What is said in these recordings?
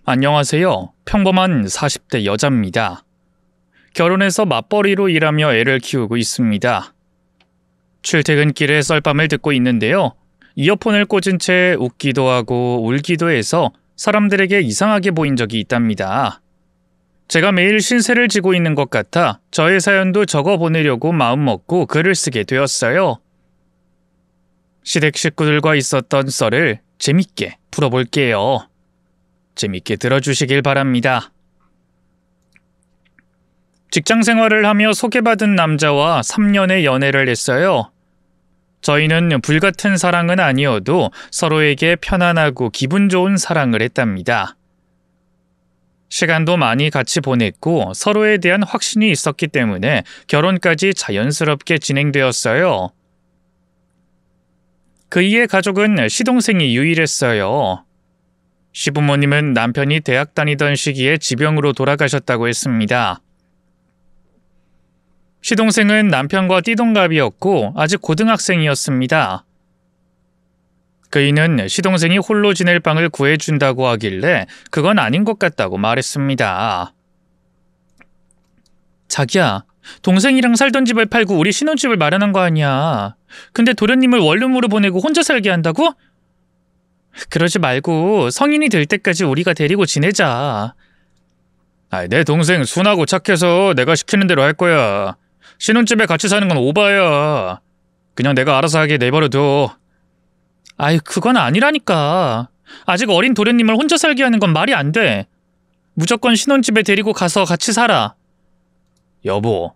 안녕하세요. 평범한 40대 여자입니다. 결혼해서 맞벌이로 일하며 애를 키우고 있습니다. 출퇴근길에 썰밤을 듣고 있는데요. 이어폰을 꽂은 채 웃기도 하고 울기도 해서 사람들에게 이상하게 보인 적이 있답니다. 제가 매일 신세를 지고 있는 것 같아 저의 사연도 적어 보내려고 마음먹고 글을 쓰게 되었어요. 시댁 식구들과 있었던 썰을 재밌게 풀어볼게요. 재밌게 들어주시길 바랍니다. 직장 생활을 하며 소개받은 남자와 3년의 연애를 했어요. 저희는 불같은 사랑은 아니어도 서로에게 편안하고 기분 좋은 사랑을 했답니다. 시간도 많이 같이 보냈고 서로에 대한 확신이 있었기 때문에 결혼까지 자연스럽게 진행되었어요. 그이의 가족은 시동생이 유일했어요. 시부모님은 남편이 대학 다니던 시기에 지병으로 돌아가셨다고 했습니다. 시동생은 남편과 띠동갑이었고 아직 고등학생이었습니다. 그이는 시동생이 홀로 지낼 방을 구해준다고 하길래 그건 아닌 것 같다고 말했습니다. 자기야, 동생이랑 살던 집을 팔고 우리 신혼집을 마련한 거 아니야. 근데 도련님을 원룸으로 보내고 혼자 살게 한다고? 그러지 말고 성인이 될 때까지 우리가 데리고 지내자. 내 동생 순하고 착해서 내가 시키는 대로 할 거야. 신혼집에 같이 사는 건 오바야. 그냥 내가 알아서 하게 내버려둬. 그건 아니라니까. 아직 어린 도련님을 혼자 살게 하는 건 말이 안 돼. 무조건 신혼집에 데리고 가서 같이 살아. 여보,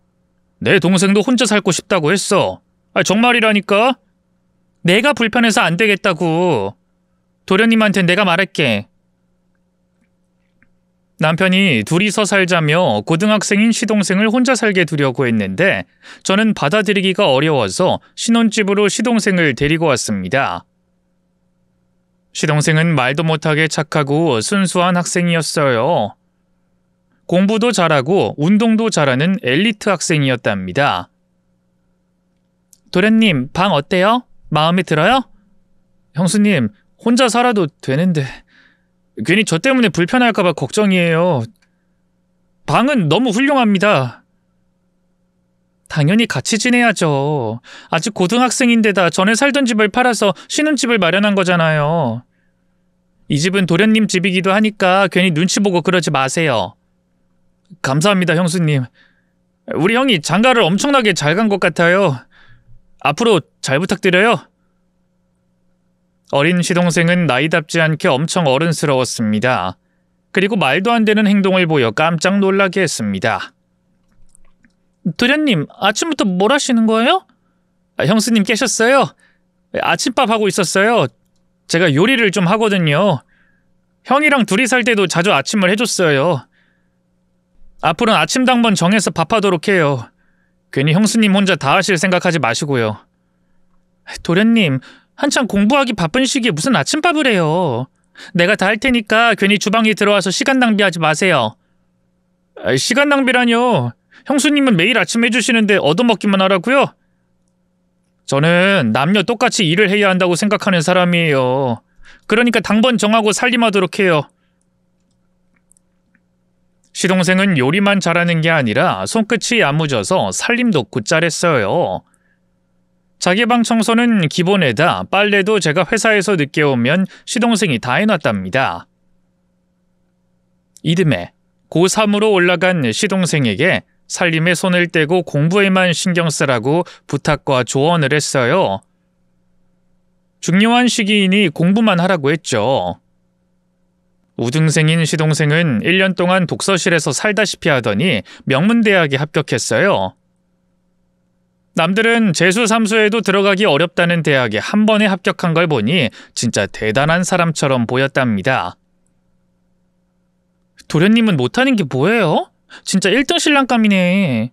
내 동생도 혼자 살고 싶다고 했어. 정말이라니까? 내가 불편해서 안 되겠다고. 도련님한텐 내가 말할게. 남편이 둘이서 살자며 고등학생인 시동생을 혼자 살게 두려고 했는데 저는 받아들이기가 어려워서 신혼집으로 시동생을 데리고 왔습니다. 시동생은 말도 못하게 착하고 순수한 학생이었어요. 공부도 잘하고 운동도 잘하는 엘리트 학생이었답니다. 도련님, 방 어때요? 마음에 들어요? 형수님, 혼자 살아도 되는데 괜히 저 때문에 불편할까봐 걱정이에요. 방은 너무 훌륭합니다. 당연히 같이 지내야죠. 아직 고등학생인데다 전에 살던 집을 팔아서 신혼집을 마련한 거잖아요. 이 집은 도련님 집이기도 하니까 괜히 눈치 보고 그러지 마세요. 감사합니다, 형수님. 우리 형이 장가를 엄청나게 잘 간 것 같아요. 앞으로 잘 부탁드려요. 어린 시동생은 나이답지 않게 엄청 어른스러웠습니다. 그리고 말도 안 되는 행동을 보여 깜짝 놀라게 했습니다. 도련님, 아침부터 뭘 하시는 거예요? 형수님 깨셨어요? 아침밥 하고 있었어요. 제가 요리를 좀 하거든요. 형이랑 둘이 살 때도 자주 아침을 해줬어요. 앞으로는 아침 당번 정해서 밥하도록 해요. 괜히 형수님 혼자 다 하실 생각하지 마시고요. 도련님, 한창 공부하기 바쁜 시기에 무슨 아침밥을 해요. 내가 다 할 테니까 괜히 주방에 들어와서 시간 낭비하지 마세요. 시간 낭비라뇨. 형수님은 매일 아침 해주시는데 얻어먹기만 하라고요? 저는 남녀 똑같이 일을 해야 한다고 생각하는 사람이에요. 그러니까 당번 정하고 살림하도록 해요. 시동생은 요리만 잘하는 게 아니라 손끝이 야무져서 살림도 곧잘했어요. 자기 방 청소는 기본에다 빨래도 제가 회사에서 늦게 오면 시동생이 다 해놨답니다. 이듬해 고3으로 올라간 시동생에게 살림에 손을 떼고 공부에만 신경 쓰라고 부탁과 조언을 했어요. 중요한 시기이니 공부만 하라고 했죠. 우등생인 시동생은 1년 동안 독서실에서 살다시피 하더니 명문대학에 합격했어요. 남들은 재수, 삼수에도 들어가기 어렵다는 대학에 한 번에 합격한 걸 보니 진짜 대단한 사람처럼 보였답니다. 도련님은 못하는 게 뭐예요? 진짜 1등 신랑감이네.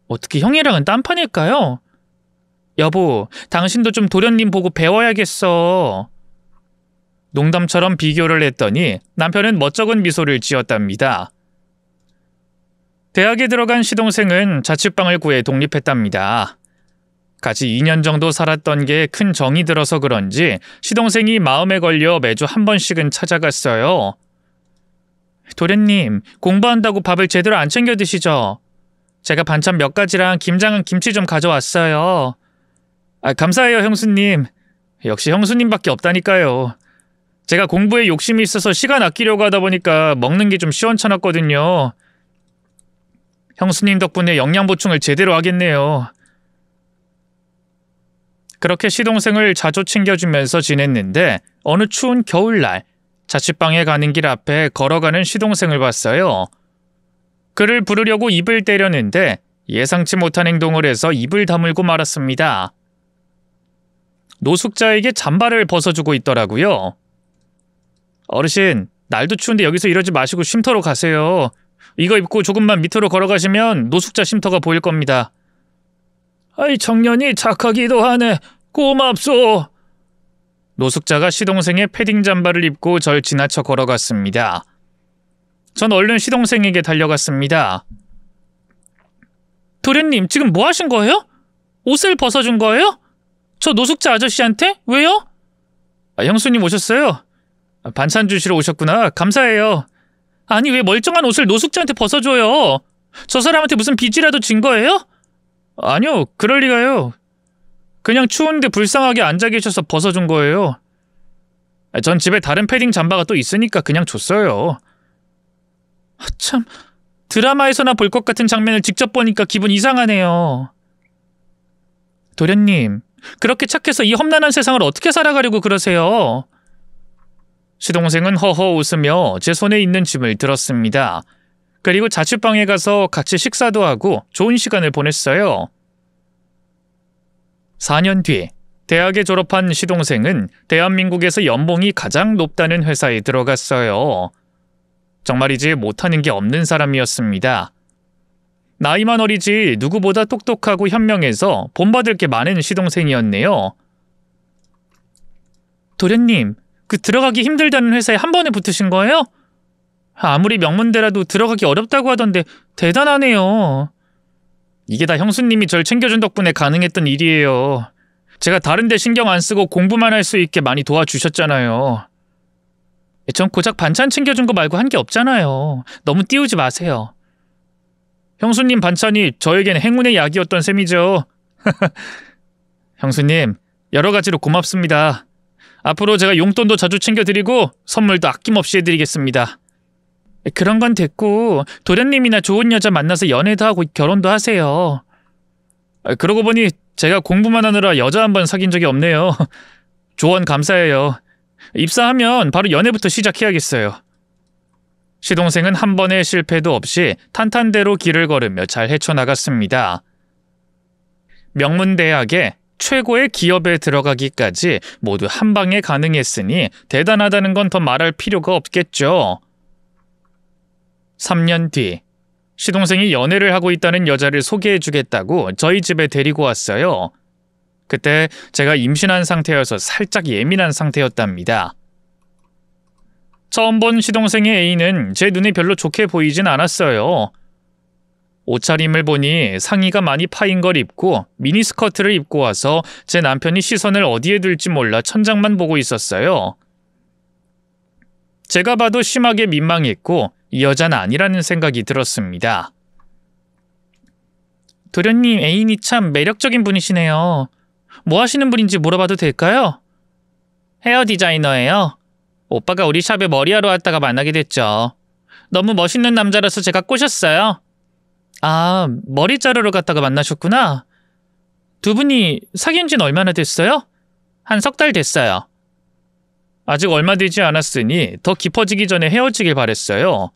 어떻게 형이랑은 딴판일까요? 여보, 당신도 좀 도련님 보고 배워야겠어. 농담처럼 비교를 했더니 남편은 멋쩍은 미소를 지었답니다. 대학에 들어간 시동생은 자취방을 구해 독립했답니다. 같이 2년 정도 살았던 게 큰 정이 들어서 그런지 시동생이 마음에 걸려 매주 한 번씩은 찾아갔어요. 도련님, 공부한다고 밥을 제대로 안 챙겨 드시죠? 제가 반찬 몇 가지랑 김장은 김치 좀 가져왔어요. 감사해요, 형수님. 역시 형수님밖에 없다니까요. 제가 공부에 욕심이 있어서 시간 아끼려고 하다 보니까 먹는 게 좀 시원찮았거든요. 형수님 덕분에 영양 보충을 제대로 하겠네요. 그렇게 시동생을 자주 챙겨주면서 지냈는데 어느 추운 겨울날 자취방에 가는 길 앞에 걸어가는 시동생을 봤어요. 그를 부르려고 입을 때렸는데 예상치 못한 행동을 해서 입을 다물고 말았습니다. 노숙자에게 잠바를 벗어주고 있더라고요. 어르신, 날도 추운데 여기서 이러지 마시고 쉼터로 가세요. 이거 입고 조금만 밑으로 걸어가시면 노숙자 쉼터가 보일 겁니다. 아이, 청년이 착하기도 하네. 고맙소. 노숙자가 시동생의 패딩 잠바를 입고 절 지나쳐 걸어갔습니다. 전 얼른 시동생에게 달려갔습니다. 도련님, 지금 뭐 하신 거예요? 옷을 벗어준 거예요? 저 노숙자 아저씨한테? 왜요? 형수님 오셨어요? 반찬 주시러 오셨구나. 감사해요. 아니, 왜 멀쩡한 옷을 노숙자한테 벗어줘요? 저 사람한테 무슨 빚이라도 진 거예요? 아니요, 그럴 리가요. 그냥 추운데 불쌍하게 앉아 계셔서 벗어준 거예요. 전 집에 다른 패딩 잠바가 또 있으니까 그냥 줬어요. 참, 드라마에서나 볼 것 같은 장면을 직접 보니까 기분 이상하네요. 도련님, 그렇게 착해서 이 험난한 세상을 어떻게 살아가려고 그러세요? 시동생은 허허 웃으며 제 손에 있는 짐을 들었습니다. 그리고 자취방에 가서 같이 식사도 하고 좋은 시간을 보냈어요. 4년 뒤 대학에 졸업한 시동생은 대한민국에서 연봉이 가장 높다는 회사에 들어갔어요. 정말이지 못하는 게 없는 사람이었습니다. 나이만 어리지 누구보다 똑똑하고 현명해서 본받을 게 많은 시동생이었네요. 도련님, 그 들어가기 힘들다는 회사에 한 번에 붙으신 거예요? 아무리 명문대라도 들어가기 어렵다고 하던데 대단하네요. 이게 다 형수님이 절 챙겨준 덕분에 가능했던 일이에요. 제가 다른 데 신경 안 쓰고 공부만 할 수 있게 많이 도와주셨잖아요. 전 고작 반찬 챙겨준 거 말고 한 게 없잖아요. 너무 띄우지 마세요. 형수님 반찬이 저에겐 행운의 약이었던 셈이죠. 형수님, 여러 가지로 고맙습니다. 앞으로 제가 용돈도 자주 챙겨드리고 선물도 아낌없이 해드리겠습니다. 그런 건 됐고 도련님이나 좋은 여자 만나서 연애도 하고 결혼도 하세요. 그러고 보니 제가 공부만 하느라 여자 한 번 사귄 적이 없네요. 조언 감사해요. 입사하면 바로 연애부터 시작해야겠어요. 시동생은 한 번의 실패도 없이 탄탄대로 길을 걸으며 잘 헤쳐나갔습니다. 명문대학에 최고의 기업에 들어가기까지 모두 한 방에 가능했으니 대단하다는 건 더 말할 필요가 없겠죠. 3년 뒤 시동생이 연애를 하고 있다는 여자를 소개해주겠다고 저희 집에 데리고 왔어요. 그때 제가 임신한 상태여서 살짝 예민한 상태였답니다. 처음 본 시동생의 애인은 제 눈에 별로 좋게 보이진 않았어요. 옷차림을 보니 상의가 많이 파인 걸 입고 미니스커트를 입고 와서 제 남편이 시선을 어디에 둘지 몰라 천장만 보고 있었어요. 제가 봐도 심하게 민망했고 이 여자는 아니라는 생각이 들었습니다. 도련님 애인이 참 매력적인 분이시네요. 뭐 하시는 분인지 물어봐도 될까요? 헤어 디자이너예요. 오빠가 우리 샵에 머리하러 왔다가 만나게 됐죠. 너무 멋있는 남자라서 제가 꼬셨어요. 아, 머리 자르러 갔다가 만나셨구나. 두 분이 사귄 지는 얼마나 됐어요? 한 3달 됐어요. 아직 얼마 되지 않았으니 더 깊어지기 전에 헤어지길 바랬어요.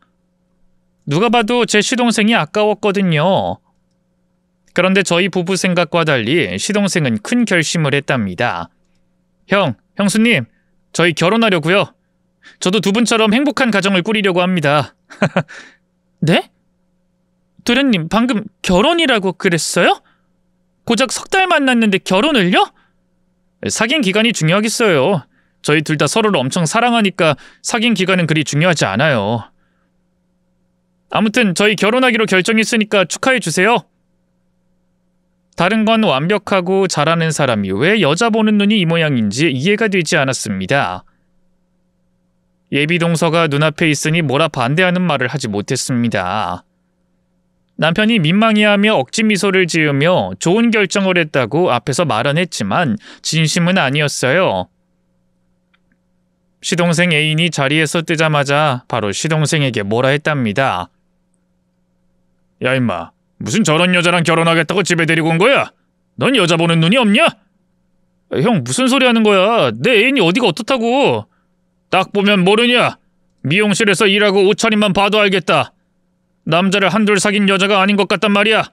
누가 봐도 제 시동생이 아까웠거든요. 그런데 저희 부부 생각과 달리 시동생은 큰 결심을 했답니다. 형수님, 저희 결혼하려고요. 저도 두 분처럼 행복한 가정을 꾸리려고 합니다. 네? 도련님, 방금 결혼이라고 그랬어요? 고작 3달 만났는데 결혼을요? 사귄 기간이 중요하겠어요. 저희 둘 다 서로를 엄청 사랑하니까 사귄 기간은 그리 중요하지 않아요. 아무튼 저희 결혼하기로 결정했으니까 축하해 주세요. 다른 건 완벽하고 잘하는 사람이 왜 여자 보는 눈이 이 모양인지 이해가 되지 않았습니다. 예비 동서가 눈앞에 있으니 뭐라 반대하는 말을 하지 못했습니다. 남편이 민망해하며 억지 미소를 지으며 좋은 결정을 했다고 앞에서 말은 했지만 진심은 아니었어요. 시동생 애인이 자리에서 뜨자마자 바로 시동생에게 뭐라 했답니다. 야 임마, 무슨 저런 여자랑 결혼하겠다고 집에 데리고 온 거야? 넌 여자 보는 눈이 없냐? 형, 무슨 소리 하는 거야? 내 애인이 어디가 어떻다고? 딱 보면 모르냐? 미용실에서 일하고 옷차림만 봐도 알겠다. 남자를 한둘 사귄 여자가 아닌 것 같단 말이야.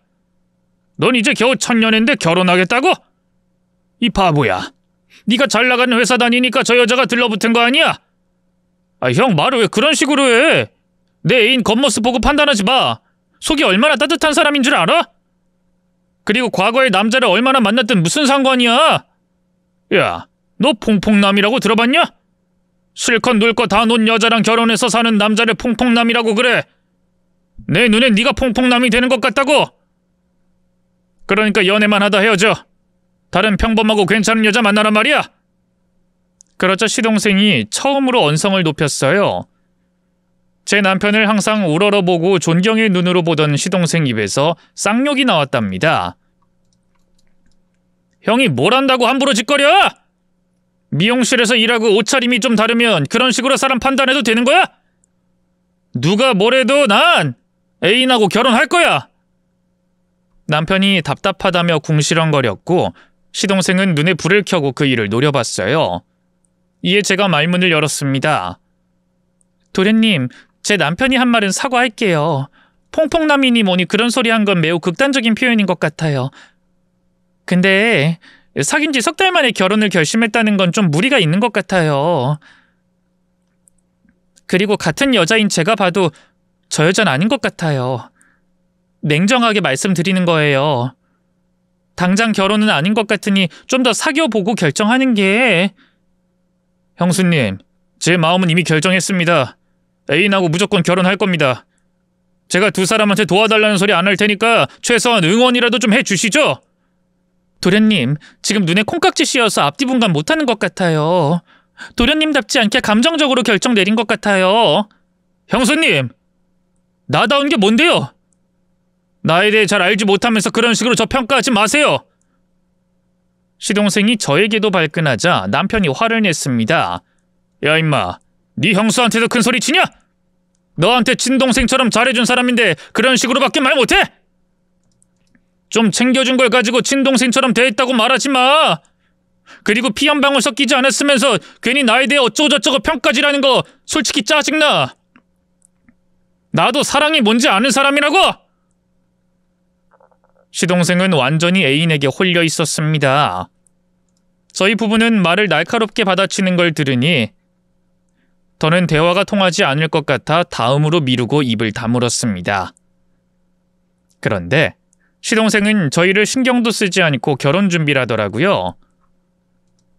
넌 이제 겨우 천년인데 결혼하겠다고? 이 바보야. 네가 잘 나가는 회사 다니니까 저 여자가 들러붙은 거 아니야? 형, 말을 왜 그런 식으로 해? 내 애인 겉모습 보고 판단하지 마. 속이 얼마나 따뜻한 사람인 줄 알아? 그리고 과거에 남자를 얼마나 만났든 무슨 상관이야? 야, 너 퐁퐁남이라고 들어봤냐? 실컷 놀 거 다 논 여자랑 결혼해서 사는 남자를 퐁퐁남이라고 그래. 내 눈엔 네가 퐁퐁남이 되는 것 같다고. 그러니까 연애만 하다 헤어져. 다른 평범하고 괜찮은 여자 만나란 말이야. 그러자 시동생이 처음으로 언성을 높였어요. 제 남편을 항상 우러러보고 존경의 눈으로 보던 시동생 입에서 쌍욕이 나왔답니다. 형이 뭘 한다고 함부로 짓거려? 미용실에서 일하고 옷차림이 좀 다르면 그런 식으로 사람 판단해도 되는 거야? 누가 뭐래도 난 애인하고 결혼할 거야. 남편이 답답하다며 궁시렁거렸고 시동생은 눈에 불을 켜고 그 일을 노려봤어요. 이에 제가 말문을 열었습니다. 도련님, 제 남편이 한 말은 사과할게요. 퐁퐁남이니 뭐니 그런 소리 한 건 매우 극단적인 표현인 것 같아요. 근데 사귄 지 석 달 만에 결혼을 결심했다는 건 좀 무리가 있는 것 같아요. 그리고 같은 여자인 제가 봐도 저 여자는 아닌 것 같아요. 냉정하게 말씀드리는 거예요. 당장 결혼은 아닌 것 같으니 좀 더 사귀어보고 결정하는 게... 형수님, 제 마음은 이미 결정했습니다. 애인하고 무조건 결혼할 겁니다. 제가 두 사람한테 도와달라는 소리 안 할 테니까 최소한 응원이라도 좀 해주시죠? 도련님, 지금 눈에 콩깍지 씌어서 앞뒤 분간 못하는 것 같아요. 도련님답지 않게 감정적으로 결정 내린 것 같아요. 형수님! 나다운 게 뭔데요? 나에 대해 잘 알지 못하면서 그런 식으로 저 평가하지 마세요. 시동생이 저에게도 발끈하자 남편이 화를 냈습니다. 야 임마, 네 형수한테도 큰 소리 치냐? 너한테 친동생처럼 잘해준 사람인데 그런 식으로밖에 말 못해? 좀 챙겨준 걸 가지고 친동생처럼 대했다고 말하지 마. 그리고 피 한 방울 섞이지 않았으면서 괜히 나에 대해 어쩌고저쩌고 평가지라는 거 솔직히 짜증나. 나도 사랑이 뭔지 아는 사람이라고! 시동생은 완전히 애인에게 홀려 있었습니다. 저희 부부는 말을 날카롭게 받아치는 걸 들으니 더는 대화가 통하지 않을 것 같아 다음으로 미루고 입을 다물었습니다. 그런데 시동생은 저희를 신경도 쓰지 않고 결혼 준비를 하더라고요.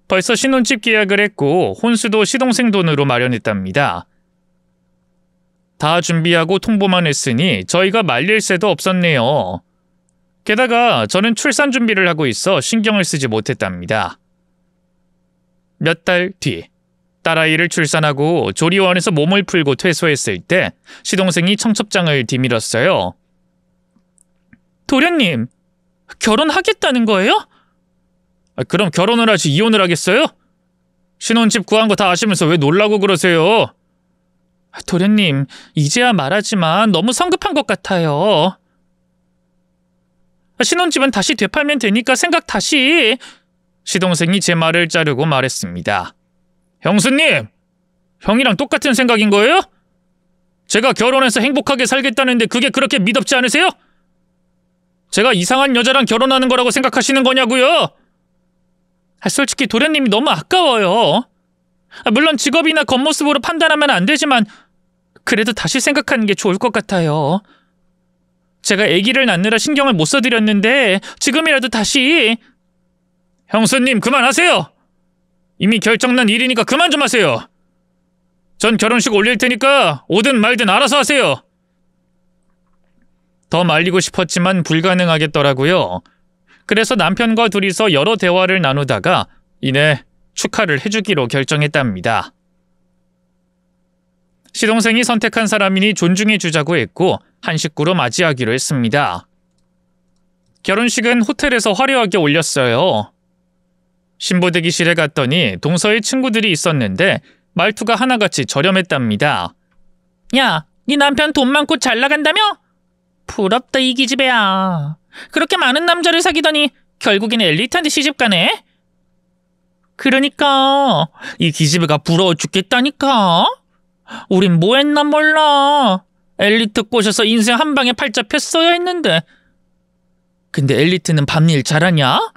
벌써 신혼집 계약을 했고 혼수도 시동생 돈으로 마련했답니다. 다 준비하고 통보만 했으니 저희가 말릴 새도 없었네요. 게다가 저는 출산 준비를 하고 있어 신경을 쓰지 못했답니다. 몇 달 뒤, 딸아이를 출산하고 조리원에서 몸을 풀고 퇴소했을 때 시동생이 청첩장을 뒤밀었어요. 도련님, 결혼하겠다는 거예요? 그럼 결혼을 하지 이혼을 하겠어요? 신혼집 구한 거 다 아시면서 왜 놀라고 그러세요? 도련님, 이제야 말하지만 너무 성급한 것 같아요. 신혼집은 다시 되팔면 되니까 생각 다시... 시동생이 제 말을 자르고 말했습니다. 형수님! 형이랑 똑같은 생각인 거예요? 제가 결혼해서 행복하게 살겠다는데 그게 그렇게 미덥지 않으세요? 제가 이상한 여자랑 결혼하는 거라고 생각하시는 거냐고요? 솔직히 도련님이 너무 아까워요. 물론 직업이나 겉모습으로 판단하면 안 되지만 그래도 다시 생각하는 게 좋을 것 같아요. 제가 아기를 낳느라 신경을 못 써드렸는데 지금이라도 다시... 형수님, 그만하세요. 이미 결정난 일이니까 그만 좀 하세요. 전 결혼식 올릴 테니까 오든 말든 알아서 하세요. 더 말리고 싶었지만 불가능하겠더라고요. 그래서 남편과 둘이서 여러 대화를 나누다가 이내 축하를 해주기로 결정했답니다. 시동생이 선택한 사람이니 존중해주자고 했고 한 식구로 맞이하기로 했습니다. 결혼식은 호텔에서 화려하게 올렸어요. 신부 대기실에 갔더니 동서의 친구들이 있었는데 말투가 하나같이 저렴했답니다. 야, 네 남편 돈 많고 잘 나간다며? 부럽다 이 기집애야. 그렇게 많은 남자를 사귀더니 결국엔 엘리트한테 시집가네? 그러니까 이 기집애가 부러워 죽겠다니까. 우린 뭐 했나 몰라. 엘리트 꼬셔서 인생 한 방에 팔자 폈어야 했는데. 근데 엘리트는 밤일 잘하냐?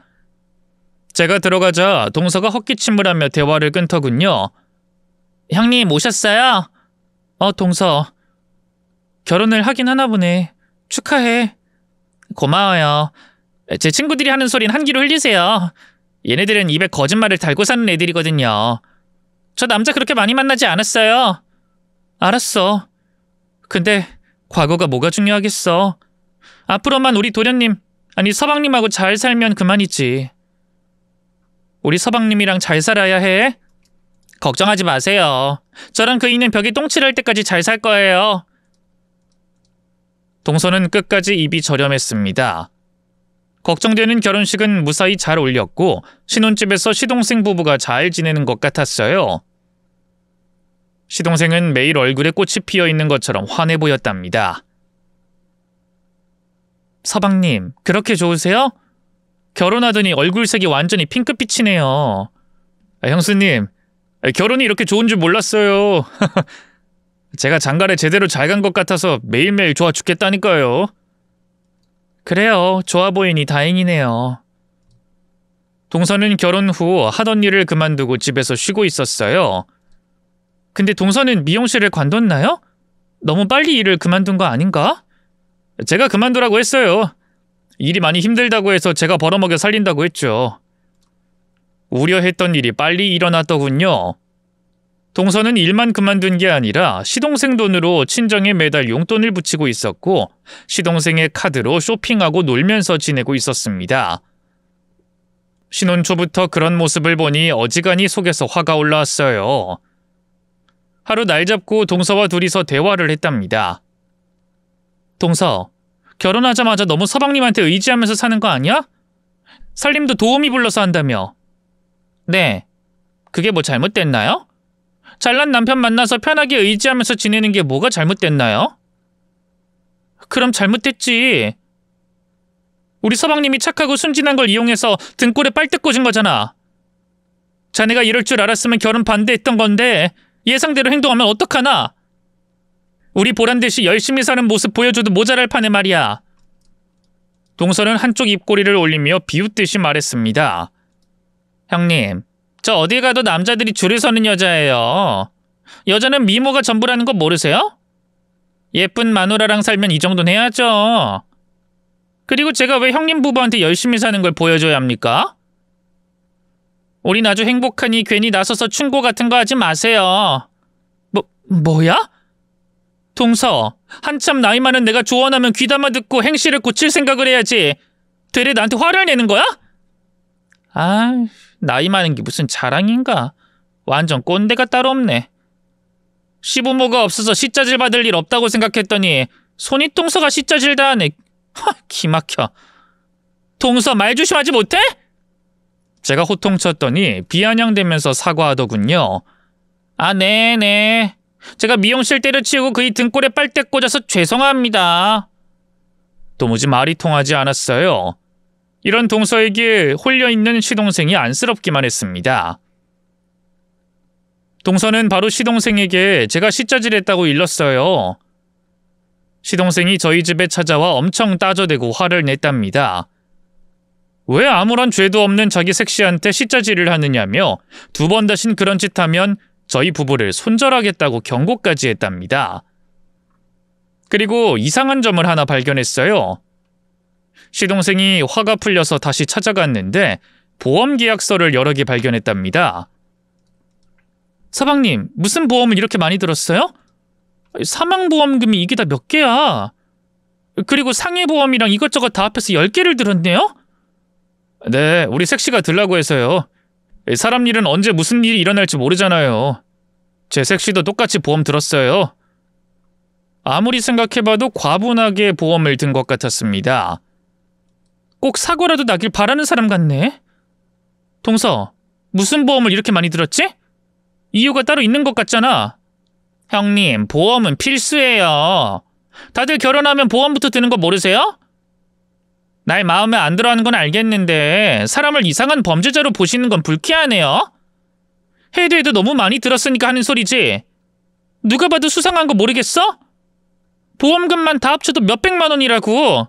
제가 들어가자 동서가 헛기침을 하며 대화를 끊더군요. 형님 오셨어요? 동서. 결혼을 하긴 하나 보네. 축하해. 고마워요. 제 친구들이 하는 소린 한 귀로 흘리세요. 얘네들은 입에 거짓말을 달고 사는 애들이거든요. 저 남자 그렇게 많이 만나지 않았어요. 알았어. 근데 과거가 뭐가 중요하겠어. 앞으로만 우리 도련님, 아니 서방님하고 잘 살면 그만이지. 우리 서방님이랑 잘 살아야 해. 걱정하지 마세요. 저랑 그 있는 벽에 똥칠할 때까지 잘 살 거예요. 동서는 끝까지 입이 저렴했습니다. 걱정되는 결혼식은 무사히 잘 올렸고 신혼집에서 시동생 부부가 잘 지내는 것 같았어요. 시동생은 매일 얼굴에 꽃이 피어있는 것처럼 환해 보였답니다. 서방님, 그렇게 좋으세요? 결혼하더니 얼굴색이 완전히 핑크빛이네요. 형수님, 결혼이 이렇게 좋은 줄 몰랐어요. 제가 장가를 제대로 잘 간 것 같아서 매일매일 좋아 죽겠다니까요. 그래요. 좋아 보이니 다행이네요. 동서는 결혼 후 하던 일을 그만두고 집에서 쉬고 있었어요. 근데 동서는 미용실을 관뒀나요? 너무 빨리 일을 그만둔 거 아닌가? 제가 그만두라고 했어요. 일이 많이 힘들다고 해서 제가 벌어먹여 살린다고 했죠. 우려했던 일이 빨리 일어났더군요. 동서는 일만 그만둔 게 아니라 시동생 돈으로 친정에 매달 용돈을 붙이고 있었고 시동생의 카드로 쇼핑하고 놀면서 지내고 있었습니다. 신혼 초부터 그런 모습을 보니 어지간히 속에서 화가 올라왔어요. 하루 날 잡고 동서와 둘이서 대화를 했답니다. 동서, 결혼하자마자 너무 서방님한테 의지하면서 사는 거 아니야? 살림도 도우미 불러서 한다며. 네, 그게 뭐 잘못됐나요? 잘난 남편 만나서 편하게 의지하면서 지내는 게 뭐가 잘못됐나요? 그럼 잘못됐지. 우리 서방님이 착하고 순진한 걸 이용해서 등골에 빨대 꽂은 거잖아. 자네가 이럴 줄 알았으면 결혼 반대했던 건데 예상대로 행동하면 어떡하나? 우리 보란듯이 열심히 사는 모습 보여줘도 모자랄 판에 말이야. 동서는 한쪽 입꼬리를 올리며 비웃듯이 말했습니다. 형님, 저 어딜 가도 남자들이 줄을 서는 여자예요. 여자는 미모가 전부라는 거 모르세요? 예쁜 마누라랑 살면 이 정도는 해야죠. 그리고 제가 왜 형님 부부한테 열심히 사는 걸 보여줘야 합니까? 우린 아주 행복하니 괜히 나서서 충고 같은 거 하지 마세요. 뭐야? 동서, 한참 나이 많은 내가 조언하면 귀담아 듣고 행실을 고칠 생각을 해야지. 되레 나한테 화를 내는 거야? 아, 나이 많은 게 무슨 자랑인가. 완전 꼰대가 따로 없네. 시부모가 없어서 시짜질 받을 일 없다고 생각했더니 손윗동서가 시짜질 다 하네. 기막혀. 동서 말 조심하지 못해? 제가 호통쳤더니 비아냥대면서 사과하더군요. 아, 네네. 제가 미용실 때려치우고 그의 등골에 빨대 꽂아서 죄송합니다. 도무지 말이 통하지 않았어요. 이런 동서에게 홀려있는 시동생이 안쓰럽기만 했습니다. 동서는 바로 시동생에게 제가 시짜질했다고 일렀어요. 시동생이 저희 집에 찾아와 엄청 따져대고 화를 냈답니다. 왜 아무런 죄도 없는 자기 색시한테 시짜질을 하느냐며 2번 다신 그런 짓 하면 저희 부부를 손절하겠다고 경고까지 했답니다. 그리고 이상한 점을 하나 발견했어요. 시동생이 화가 풀려서 다시 찾아갔는데 보험 계약서를 여러 개 발견했답니다. 서방님, 무슨 보험을 이렇게 많이 들었어요? 사망보험금이 이게 다 몇 개야? 그리고 상해보험이랑 이것저것 다 합해서 10개를 들었네요? 네, 우리 색시가 들라고 해서요. 사람 일은 언제 무슨 일이 일어날지 모르잖아요. 재색 씨도 똑같이 보험 들었어요. 아무리 생각해봐도 과분하게 보험을 든 것 같았습니다. 꼭 사고라도 나길 바라는 사람 같네. 동서, 무슨 보험을 이렇게 많이 들었지? 이유가 따로 있는 것 같잖아. 형님, 보험은 필수예요. 다들 결혼하면 보험부터 드는 거 모르세요? 날 마음에 안 들어하는 건 알겠는데 사람을 이상한 범죄자로 보시는 건 불쾌하네요. 해도 너무 많이 들었으니까 하는 소리지. 누가 봐도 수상한 거 모르겠어? 보험금만 다 합쳐도 몇백만 원이라고.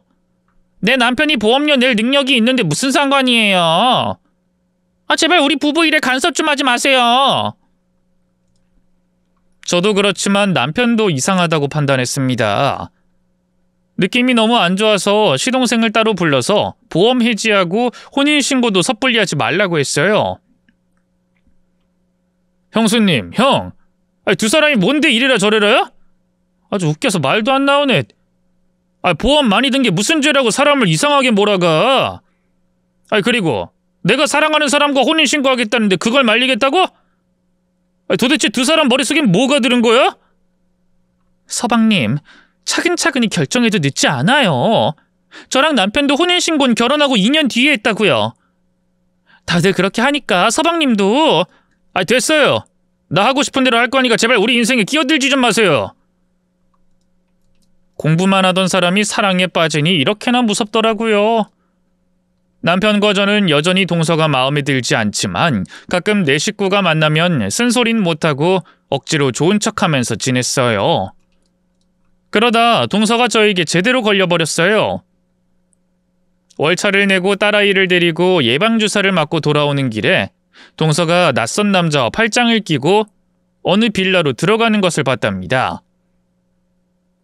내 남편이 보험료 낼 능력이 있는데 무슨 상관이에요. 제발 우리 부부 일에 간섭 좀 하지 마세요. 저도 그렇지만 남편도 이상하다고 판단했습니다. 느낌이 너무 안 좋아서 시동생을 따로 불러서 보험 해지하고 혼인신고도 섣불리 하지 말라고 했어요. 형수님, 형! 두 사람이 뭔데 이래라 저래라요? 아주 웃겨서 말도 안 나오네. 보험 많이 든 게 무슨 죄라고 사람을 이상하게 몰아가. 그리고 내가 사랑하는 사람과 혼인신고하겠다는데 그걸 말리겠다고? 도대체 두 사람 머릿속엔 뭐가 들은 거야? 서방님, 차근차근히 결정해도 늦지 않아요. 저랑 남편도 혼인신고는 결혼하고 2년 뒤에 했다고요. 다들 그렇게 하니까 서방님도 됐어요. 나 하고 싶은 대로 할 거니까 제발 우리 인생에 끼어들지 좀 마세요. 공부만 하던 사람이 사랑에 빠지니 이렇게나 무섭더라고요. 남편과 저는 여전히 동서가 마음에 들지 않지만 가끔 내 식구가 만나면 쓴소린 못하고 억지로 좋은 척하면서 지냈어요. 그러다 동서가 저에게 제대로 걸려버렸어요. 월차를 내고 딸아이를 데리고 예방주사를 맞고 돌아오는 길에 동서가 낯선 남자와 팔짱을 끼고 어느 빌라로 들어가는 것을 봤답니다.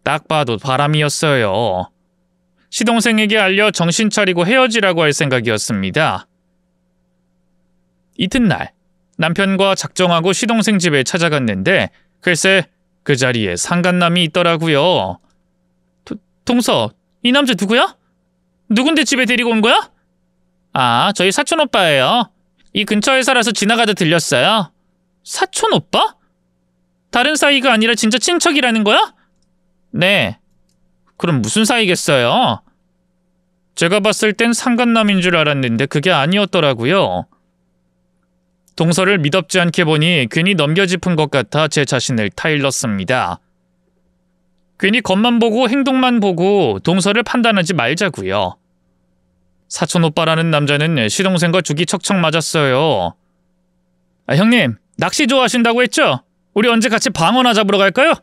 딱 봐도 바람이었어요. 시동생에게 알려 정신 차리고 헤어지라고 할 생각이었습니다. 이튿날 남편과 작정하고 시동생 집에 찾아갔는데 글쎄 그 자리에 상간남이 있더라고요. 동서, 이 남자 누구야? 누군데 집에 데리고 온 거야? 저희 사촌오빠예요. 이 근처에 살아서 지나가다 들렸어요. 사촌오빠? 다른 사이가 아니라 진짜 친척이라는 거야? 네. 그럼 무슨 사이겠어요? 제가 봤을 땐 상간남인 줄 알았는데 그게 아니었더라고요. 동서를 미덥지 않게 보니 괜히 넘겨짚은 것 같아 제 자신을 타일렀습니다. 괜히 겉만 보고 행동만 보고 동서를 판단하지 말자고요. 사촌오빠라는 남자는 시동생과 죽이 척척 맞았어요. 형님, 낚시 좋아하신다고 했죠? 우리 언제 같이 방어나 잡으러 갈까요?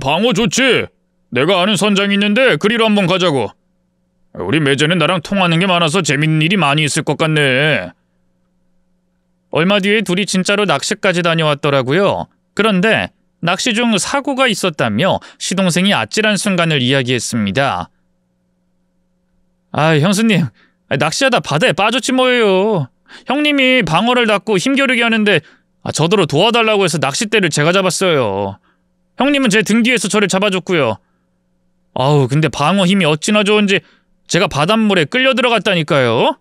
방어 좋지. 내가 아는 선장이 있는데 그리로 한번 가자고. 우리 매제는 나랑 통하는 게 많아서 재밌는 일이 많이 있을 것 같네. 얼마 뒤에 둘이 진짜로 낚시까지 다녀왔더라고요. 그런데 낚시 중 사고가 있었다며 시동생이 아찔한 순간을 이야기했습니다. 형수님, 낚시하다 바다에 빠졌지 뭐예요. 형님이 방어를 닫고 힘겨루게 하는데 저더러 도와달라고 해서 낚싯대를 제가 잡았어요. 형님은 제 등 뒤에서 저를 잡아줬고요. 근데 방어 힘이 어찌나 좋은지 제가 바닷물에 끌려 들어갔다니까요.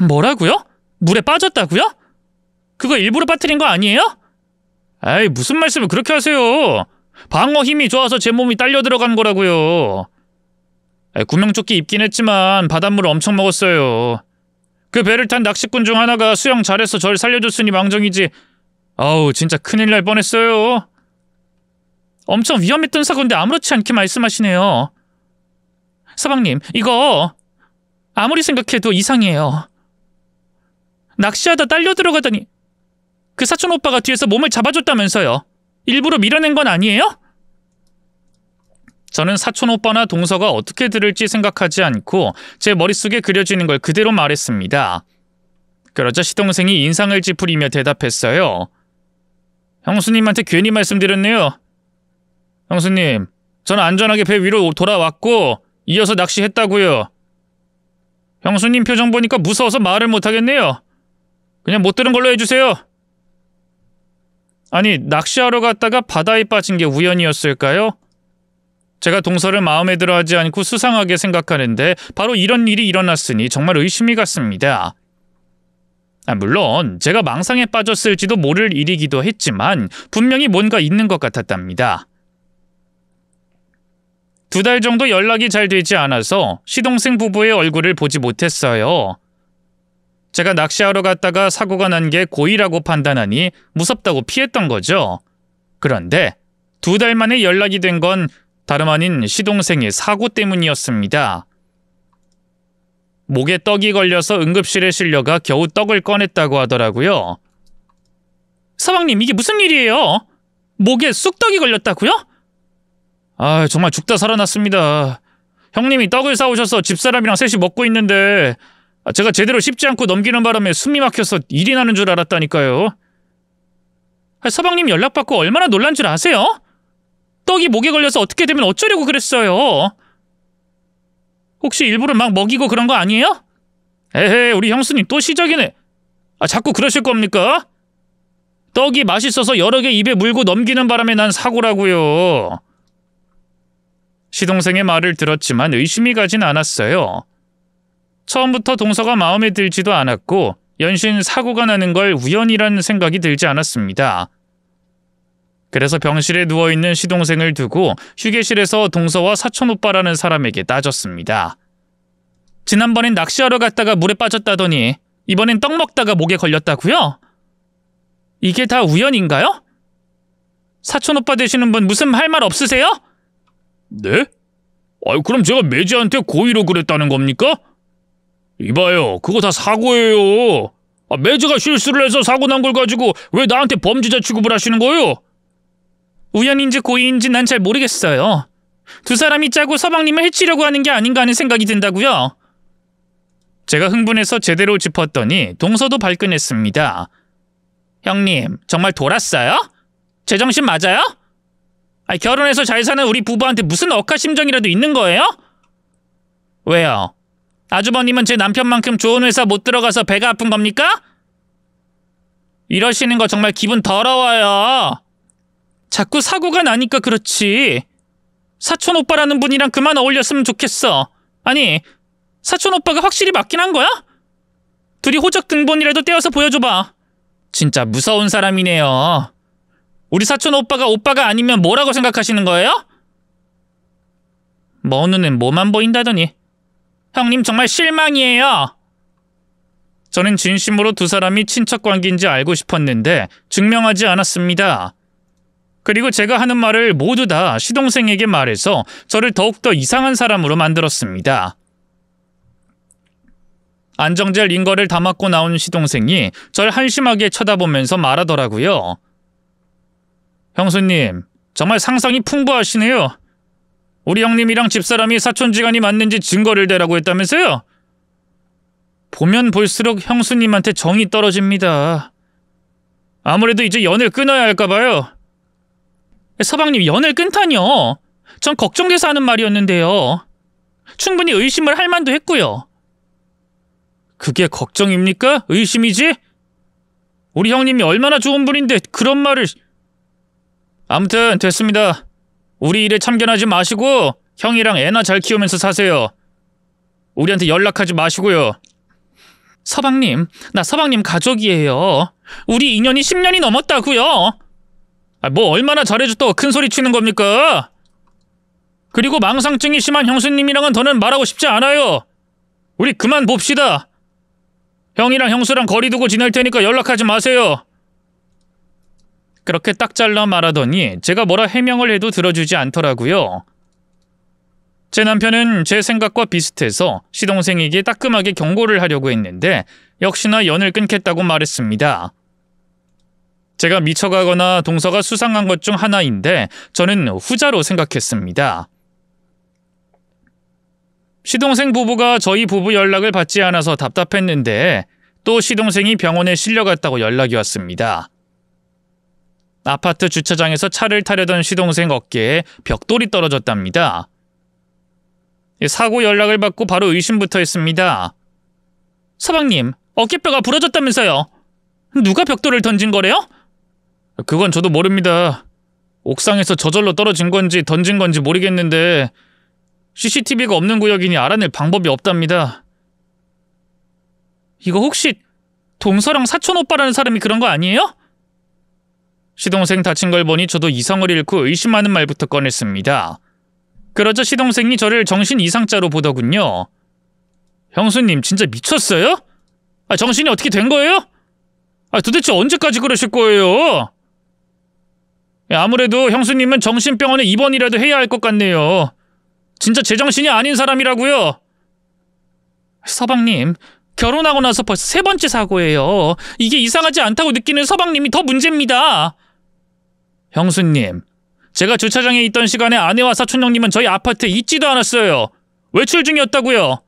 뭐라고요? 물에 빠졌다고요? 그거 일부러 빠뜨린 거 아니에요? 무슨 말씀을 그렇게 하세요. 방어 힘이 좋아서 제 몸이 딸려 들어간 거라고요. 구명조끼 입긴 했지만 바닷물을 엄청 먹었어요. 그 배를 탄 낚시꾼 중 하나가 수영 잘해서 절 살려줬으니 망정이지. 진짜 큰일 날 뻔했어요. 엄청 위험했던 사고인데 아무렇지 않게 말씀하시네요. 서방님, 이거 아무리 생각해도 이상해요. 낚시하다 딸려 들어가더니 그 사촌 오빠가 뒤에서 몸을 잡아줬다면서요. 일부러 밀어낸 건 아니에요? 저는 사촌 오빠나 동서가 어떻게 들을지 생각하지 않고 제 머릿속에 그려지는 걸 그대로 말했습니다. 그러자 시동생이 인상을 찌푸리며 대답했어요. 형수님한테 괜히 말씀드렸네요. 형수님, 저는 안전하게 배 위로 돌아왔고 이어서 낚시했다고요. 형수님 표정 보니까 무서워서 말을 못하겠네요. 그냥 못 들은 걸로 해주세요. 아니, 낚시하러 갔다가 바다에 빠진 게 우연이었을까요? 제가 동서를 마음에 들어하지 않고 수상하게 생각하는데 바로 이런 일이 일어났으니 정말 의심이 갔습니다. 물론 제가 망상에 빠졌을지도 모를 일이기도 했지만 분명히 뭔가 있는 것 같았답니다. 2달 정도 연락이 잘 되지 않아서 시동생 부부의 얼굴을 보지 못했어요. 제가 낚시하러 갔다가 사고가 난 게 고의라고 판단하니 무섭다고 피했던 거죠. 그런데 2달 만에 연락이 된 건 다름 아닌 시동생의 사고 때문이었습니다. 목에 떡이 걸려서 응급실에 실려가 겨우 떡을 꺼냈다고 하더라고요. 서방님, 이게 무슨 일이에요? 목에 쑥떡이 걸렸다고요? 정말 죽다 살아났습니다. 형님이 떡을 사오셔서 집사람이랑 셋이 먹고 있는데 제가 제대로 씹지 않고 넘기는 바람에 숨이 막혀서 일이 나는 줄 알았다니까요. 서방님 연락받고 얼마나 놀란 줄 아세요? 떡이 목에 걸려서 어떻게 되면 어쩌려고 그랬어요? 혹시 일부러 막 먹이고 그런 거 아니에요? 에헤, 우리 형수님 또 시작이네. 자꾸 그러실 겁니까? 떡이 맛있어서 여러 개 입에 물고 넘기는 바람에 난 사고라고요. 시동생의 말을 들었지만 의심이 가진 않았어요. 처음부터 동서가 마음에 들지도 않았고 연신 사고가 나는 걸 우연이란 생각이 들지 않았습니다. 그래서 병실에 누워있는 시동생을 두고 휴게실에서 동서와 사촌오빠라는 사람에게 따졌습니다. 지난번엔 낚시하러 갔다가 물에 빠졌다더니 이번엔 떡 먹다가 목에 걸렸다고요? 이게 다 우연인가요? 사촌오빠 되시는 분 무슨 할 말 없으세요? 네? 그럼 제가 매지한테 고의로 그랬다는 겁니까? 이봐요, 그거 다 사고예요. 매지가 실수를 해서 사고 난 걸 가지고 왜 나한테 범죄자 취급을 하시는 거예요? 우연인지 고의인지 난 잘 모르겠어요. 2 사람이 짜고 서방님을 해치려고 하는 게 아닌가 하는 생각이 든다고요. 제가 흥분해서 제대로 짚었더니 동서도 발끈했습니다. 형님, 정말 돌았어요? 제정신 맞아요? 결혼해서 잘 사는 우리 부부한테 무슨 억하심정이라도 있는 거예요? 왜요? 아주버님은 제 남편만큼 좋은 회사 못 들어가서 배가 아픈 겁니까? 이러시는 거 정말 기분 더러워요. 자꾸 사고가 나니까 그렇지. 사촌오빠라는 분이랑 그만 어울렸으면 좋겠어. 아니, 사촌오빠가 확실히 맞긴 한 거야? 둘이 호적 등본이라도 떼어서 보여줘봐. 진짜 무서운 사람이네요. 우리 사촌오빠가 오빠가 아니면 뭐라고 생각하시는 거예요? 뭐 눈엔 뭐만 보인다더니. 형님 정말 실망이에요. 저는 진심으로 2 사람이 친척 관계인지 알고 싶었는데 증명하지 않았습니다. 그리고 제가 하는 말을 모두 다 시동생에게 말해서 저를 더욱더 이상한 사람으로 만들었습니다. 안정제 링거를 다 맞고 나온 시동생이 절 한심하게 쳐다보면서 말하더라고요. 형수님, 정말 상상이 풍부하시네요. 우리 형님이랑 집사람이 사촌지간이 맞는지 증거를 대라고 했다면서요? 보면 볼수록 형수님한테 정이 떨어집니다. 아무래도 이제 연을 끊어야 할까봐요. 서방님, 연을 끊다니요. 전 걱정돼서 하는 말이었는데요. 충분히 의심을 할 만도 했고요. 그게 걱정입니까? 의심이지? 우리 형님이 얼마나 좋은 분인데 그런 말을... 아무튼 됐습니다. 우리 일에 참견하지 마시고 형이랑 애나 잘 키우면서 사세요. 우리한테 연락하지 마시고요. 서방님, 나 서방님 가족이에요. 우리 인연이 10년이 넘었다고요. 뭐 얼마나 잘해줬다고 큰 소리 치는 겁니까? 그리고 망상증이 심한 형수님이랑은 더는 말하고 싶지 않아요. 우리 그만 봅시다. 형이랑 형수랑 거리 두고 지낼 테니까 연락하지 마세요. 그렇게 딱 잘라 말하더니 제가 뭐라 해명을 해도 들어주지 않더라고요. 제 남편은 제 생각과 비슷해서 시동생에게 따끔하게 경고를 하려고 했는데 역시나 연을 끊겠다고 말했습니다. 제가 미쳐가거나 동서가 수상한 것 중 하나인데 저는 후자로 생각했습니다. 시동생 부부가 저희 부부 연락을 받지 않아서 답답했는데 또 시동생이 병원에 실려갔다고 연락이 왔습니다. 아파트 주차장에서 차를 타려던 시동생 어깨에 벽돌이 떨어졌답니다. 사고 연락을 받고 바로 의심부터 했습니다. 서방님, 어깨뼈가 부러졌다면서요? 누가 벽돌을 던진 거래요? 그건 저도 모릅니다. 옥상에서 저절로 떨어진 건지 던진 건지 모르겠는데 CCTV가 없는 구역이니 알아낼 방법이 없답니다. 이거 혹시 동서랑 사촌 오빠라는 사람이 그런 거 아니에요? 시동생 다친 걸 보니 저도 이성을 잃고 의심하는 말부터 꺼냈습니다. 그러자 시동생이 저를 정신 이상자로 보더군요. 형수님 진짜 미쳤어요? 정신이 어떻게 된 거예요? 도대체 언제까지 그러실 거예요? 아무래도 형수님은 정신병원에 입원이라도 해야 할 것 같네요. 진짜 제정신이 아닌 사람이라고요. 서방님, 결혼하고 나서 벌써 3번째 사고예요. 이게 이상하지 않다고 느끼는 서방님이 더 문제입니다. 형수님, 제가 주차장에 있던 시간에 아내와 사촌형님은 저희 아파트에 있지도 않았어요. 외출 중이었다고요.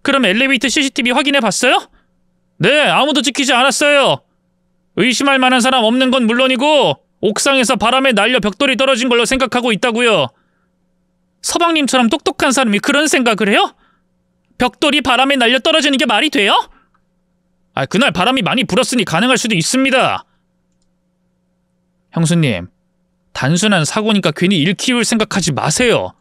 그럼 엘리베이터 CCTV 확인해 봤어요? 네, 아무도 지키지 않았어요. 의심할 만한 사람 없는 건 물론이고 옥상에서 바람에 날려 벽돌이 떨어진 걸로 생각하고 있다고요. 서방님처럼 똑똑한 사람이 그런 생각을 해요? 벽돌이 바람에 날려 떨어지는 게 말이 돼요? 그날 바람이 많이 불었으니 가능할 수도 있습니다. 형수님, 단순한 사고니까 괜히 일 키울 생각하지 마세요.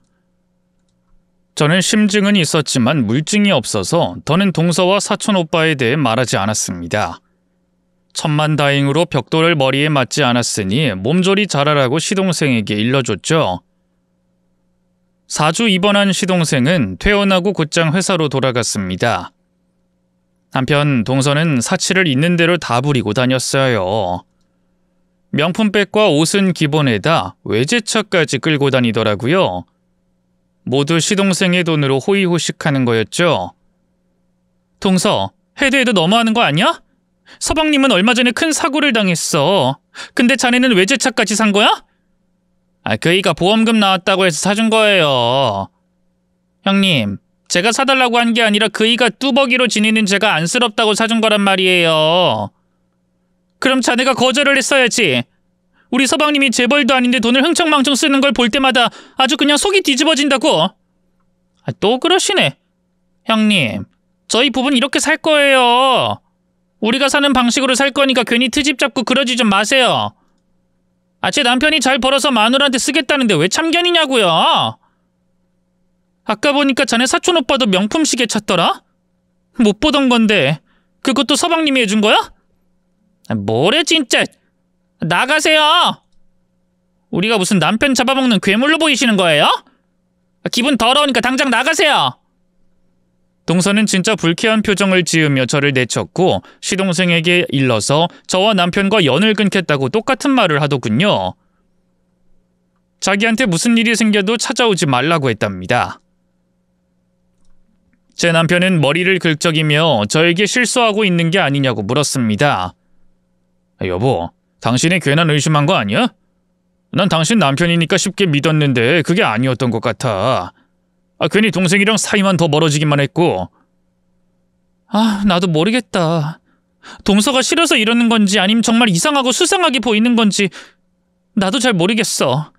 저는 심증은 있었지만 물증이 없어서 더는 동서와 사촌 오빠에 대해 말하지 않았습니다. 천만다행으로 벽돌을 머리에 맞지 않았으니 몸조리 잘하라고 시동생에게 일러줬죠. 4주 입원한 시동생은 퇴원하고 곧장 회사로 돌아갔습니다. 한편 동서는 사치를 있는 대로 다 부리고 다녔어요. 명품백과 옷은 기본에다 외제차까지 끌고 다니더라고요. 모두 시동생의 돈으로 호의호식하는 거였죠. 동서, 해도 해도 너무하는 거 아니야? 서방님은 얼마 전에 큰 사고를 당했어. 근데 자네는 외제차까지 산 거야? 그이가 보험금 나왔다고 해서 사준 거예요. 형님, 제가 사달라고 한 게 아니라 그이가 뚜벅이로 지내는 제가 안쓰럽다고 사준 거란 말이에요. 그럼 자네가 거절을 했어야지. 우리 서방님이 재벌도 아닌데 돈을 흥청망청 쓰는 걸 볼 때마다 아주 그냥 속이 뒤집어진다고. 또 그러시네. 형님, 저희 부부는 이렇게 살 거예요. 우리가 사는 방식으로 살 거니까 괜히 트집 잡고 그러지 좀 마세요. 제 남편이 잘 벌어서 마누라한테 쓰겠다는데 왜 참견이냐고요. 아까 보니까 자네 사촌 오빠도 명품 시계 찾더라? 못 보던 건데 그것도 서방님이 해준 거야? 뭐래 진짜. 나가세요. 우리가 무슨 남편 잡아먹는 괴물로 보이시는 거예요? 기분 더러우니까 당장 나가세요. 동서는 진짜 불쾌한 표정을 지으며 저를 내쳤고 시동생에게 일러서 저와 남편과 연을 끊겠다고 똑같은 말을 하더군요. 자기한테 무슨 일이 생겨도 찾아오지 말라고 했답니다. 제 남편은 머리를 긁적이며 저에게 실수하고 있는 게 아니냐고 물었습니다. 여보, 당신이 괜한 의심한 거 아니야? 난 당신 남편이니까 쉽게 믿었는데 그게 아니었던 것 같아. 괜히 동생이랑 사이만 더 멀어지기만 했고. 나도 모르겠다. 동서가 싫어서 이러는 건지 아니면 정말 이상하고 수상하게 보이는 건지 나도 잘 모르겠어.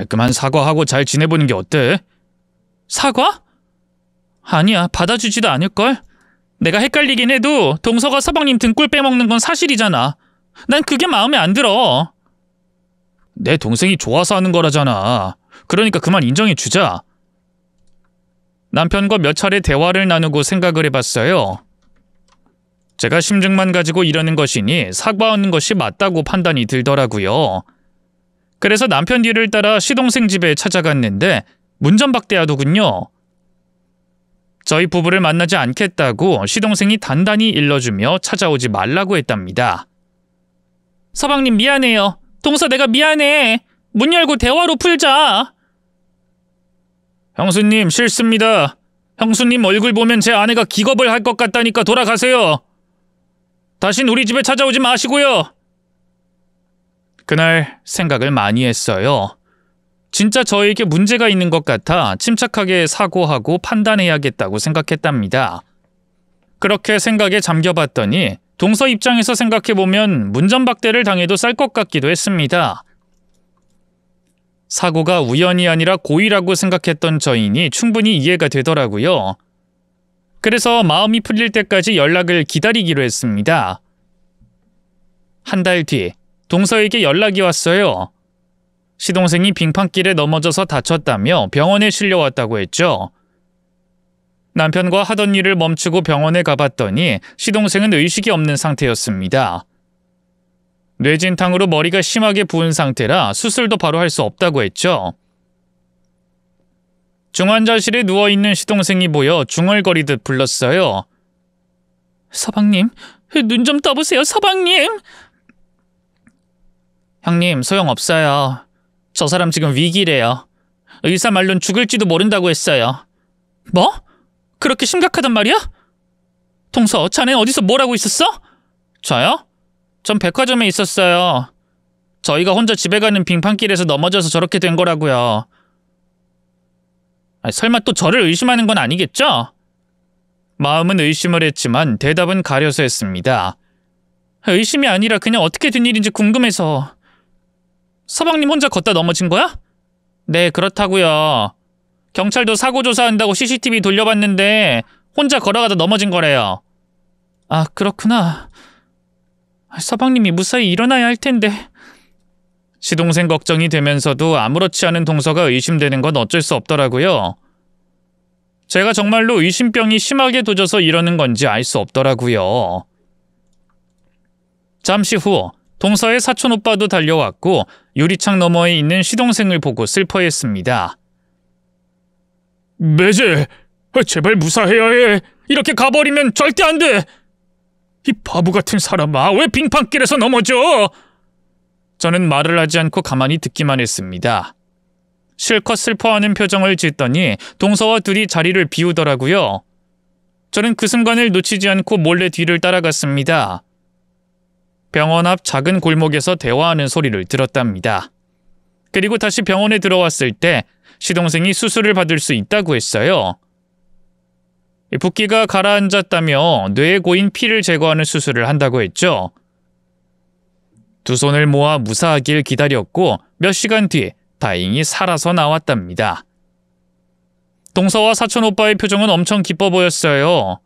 그만 사과하고 잘 지내보는 게 어때? 사과? 아니야, 받아주지도 않을걸? 내가 헷갈리긴 해도 동서가 서방님 등골 빼먹는 건 사실이잖아. 난 그게 마음에 안 들어. 내 동생이 좋아서 하는 거라잖아. 그러니까 그만 인정해주자. 남편과 몇 차례 대화를 나누고 생각을 해봤어요. 제가 심증만 가지고 이러는 것이니 사과하는 것이 맞다고 판단이 들더라고요. 그래서 남편 뒤를 따라 시동생 집에 찾아갔는데 문전박대하더군요. 저희 부부를 만나지 않겠다고 시동생이 단단히 일러주며 찾아오지 말라고 했답니다. 서방님 미안해요. 동서 내가 미안해. 문 열고 대화로 풀자. 형수님 싫습니다. 형수님 얼굴 보면 제 아내가 기겁을 할 것 같다니까 돌아가세요. 다신 우리 집에 찾아오지 마시고요. 그날 생각을 많이 했어요. 진짜 저에게 문제가 있는 것 같아 침착하게 사고하고 판단해야겠다고 생각했답니다. 그렇게 생각에 잠겨봤더니 동서 입장에서 생각해보면 문전박대를 당해도 쌀 것 같기도 했습니다. 사고가 우연이 아니라 고의라고 생각했던 저희니 충분히 이해가 되더라고요. 그래서 마음이 풀릴 때까지 연락을 기다리기로 했습니다. 한 달 뒤 동서에게 연락이 왔어요. 시동생이 빙판길에 넘어져서 다쳤다며 병원에 실려왔다고 했죠. 남편과 하던 일을 멈추고 병원에 가봤더니 시동생은 의식이 없는 상태였습니다. 뇌진탕으로 머리가 심하게 부은 상태라 수술도 바로 할 수 없다고 했죠. 중환자실에 누워있는 시동생이 보여 중얼거리듯 불렀어요. 서방님, 눈 좀 떠보세요, 서방님! 형님, 소용없어요. 저 사람 지금 위기래요. 의사 말론 죽을지도 모른다고 했어요. 뭐? 그렇게 심각하단 말이야? 동서, 자넨 어디서 뭘 하고 있었어? 저요? 전 백화점에 있었어요. 저희가 혼자 집에 가는 빙판길에서 넘어져서 저렇게 된 거라고요. 설마 또 저를 의심하는 건 아니겠죠? 마음은 의심을 했지만 대답은 가려서 했습니다. 의심이 아니라 그냥 어떻게 된 일인지 궁금해서. 서방님 혼자 걷다 넘어진 거야? 네, 그렇다고요. 경찰도 사고 조사한다고 CCTV 돌려봤는데 혼자 걸어가다 넘어진 거래요. 아, 그렇구나. 서방님이 무사히 일어나야 할 텐데. 시동생 걱정이 되면서도 아무렇지 않은 동서가 의심되는 건 어쩔 수 없더라고요. 제가 정말로 의심병이 심하게 도져서 이러는 건지 알 수 없더라고요. 잠시 후 동서의 사촌오빠도 달려왔고 유리창 너머에 있는 시동생을 보고 슬퍼했습니다. 매제, 제발 무사해야 해. 이렇게 가버리면 절대 안 돼. 이 바보 같은 사람아, 왜 빙판길에서 넘어져? 저는 말을 하지 않고 가만히 듣기만 했습니다. 실컷 슬퍼하는 표정을 짓더니 동서와 둘이 자리를 비우더라고요. 저는 그 순간을 놓치지 않고 몰래 뒤를 따라갔습니다. 병원 앞 작은 골목에서 대화하는 소리를 들었답니다. 그리고 다시 병원에 들어왔을 때 시동생이 수술을 받을 수 있다고 했어요. 붓기가 가라앉았다며 뇌에 고인 피를 제거하는 수술을 한다고 했죠. 두 손을 모아 무사하길 기다렸고 몇 시간 뒤 다행히 살아서 나왔답니다. 동서와 사촌오빠의 표정은 엄청 기뻐 보였어요.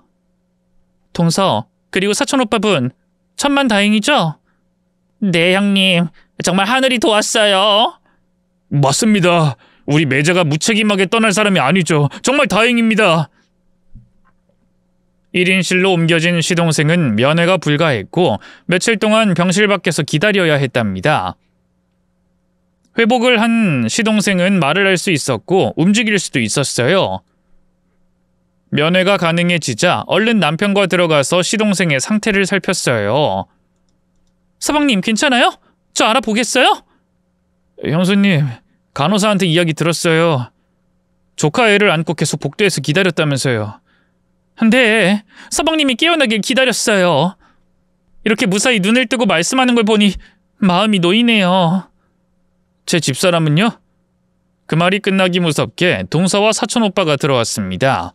동서, 그리고 사촌오빠분, 천만 다행이죠? 네, 형님. 정말 하늘이 도왔어요. 맞습니다. 우리 매제가 무책임하게 떠날 사람이 아니죠. 정말 다행입니다. 1인실로 옮겨진 시동생은 면회가 불가했고 며칠 동안 병실 밖에서 기다려야 했답니다. 회복을 한 시동생은 말을 할 수 있었고 움직일 수도 있었어요. 면회가 가능해지자 얼른 남편과 들어가서 시동생의 상태를 살폈어요. 서방님, 괜찮아요? 저 알아보겠어요? 형수님, 간호사한테 이야기 들었어요. 조카 애를 안고 계속 복도에서 기다렸다면서요. 근데 서방님이 깨어나길 기다렸어요. 이렇게 무사히 눈을 뜨고 말씀하는 걸 보니 마음이 놓이네요. 제 집사람은요? 그 말이 끝나기 무섭게 동서와 사촌오빠가 들어왔습니다.